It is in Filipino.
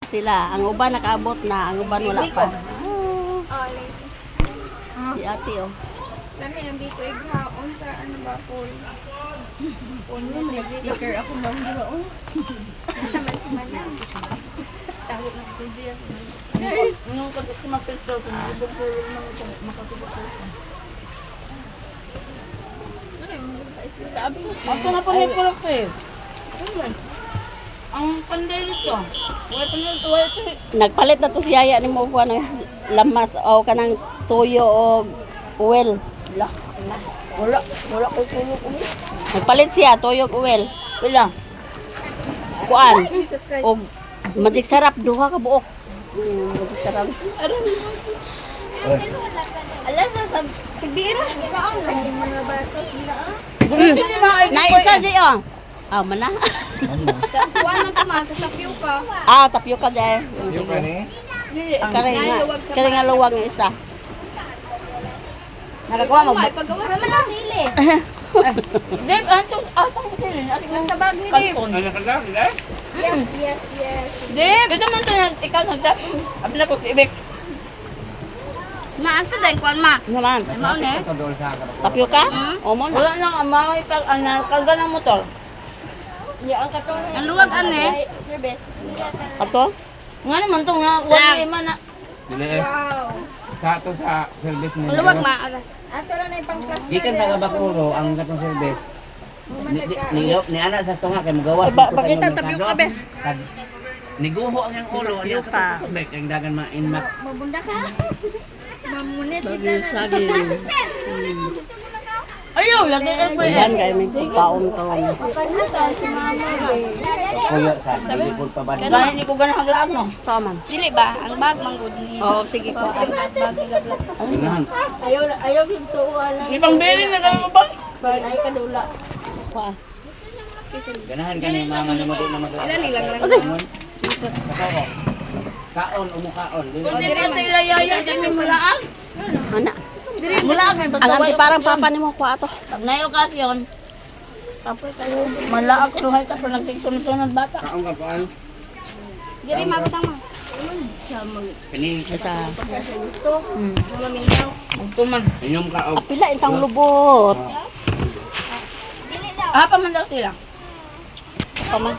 Sila, ang uban nakaabot na, ang uban wala pa. Oh, like, Si ate oh. kami nang dito ighaon sa ano ba, pool. Sticker ako lang dito. Naman si Manang. Tawag ng kundi ako. Nung pag-kumapistol ko, doktor naman makatubok ko. Ako na pa may pulok eh. Ang panday nito. Wala pa. Nagpalit na to si Yaya ni mo kuha ng lamas o kanang tuyo o uwel. Wala ko tulog ko. Nagpalit siya tuyo o uwel. Wala. Kuan Jesus Christ. o magic sarap duha ka buok. Magic sarap. Alas na sa sigbira. Kaon lang yung mga bata sila. Na isa di oh. Ah, mana? Sa kuwan man tama sa tapioca. Ah, tapioca de. Yung kani? Kaya nga luwag ng isa. Nagagawa mo ba? Paggawa naman ng sili. Dave, atong sili. Ating Sa bag ni Dave. kanton. Ano ka lang? Eh? Yes. Dave! Ito man ito na ikaw nagdap. Abi na ko ibig. Maasa din kuan ma. Naman. Mao ne. Ito doon sa akin. Tapioca? O mo na. Wala nang amaw pag karga ng motor. Ang luwag ane. Ato? Nga naman to nga wala man na. Dili eh. Wow. Sa ato sa service mo. Ang luwag ma. Ato lang na ipang class. Gikan sa Bakuro ang katong service. Ni ana sa tunga kay magawa. Bakit ang tapioca be? Niguho ang yung ulo. Tapioca. Bek ang dagan ma-inmak. Mabunda ka. Mamunit Sabi, kita. sabi. Ayaw, lagi ako Yan kay may kaon to. Kuya sa likod pa ba? Dahil hindi ko ganang haglaan mo. Taman. Dili ba ang bag manggod ni. Oh, sige ko. Bag gigablat. Ganahan. Ayaw dito. Ipang bili na lang mo ba? Ay, kadula. Pa. Ganahan kani mga namado na magawa. Ilan nilang lang. Jesus. Kaon umukaon. Hindi pa ito ilayaya, di may mulaag. Ana. Mulaag may Ang anti parang papa ni mo ko ato. Pag na okasyon, tapos tayo, malaag luhay ka pero nagsisunod-sunod bata. Kaon ka paano? Diri mabutang ma. Kani Sa Maminaw. Magtuman. inyong kaon. pila intang lubot. Pa man daw sila. Paman.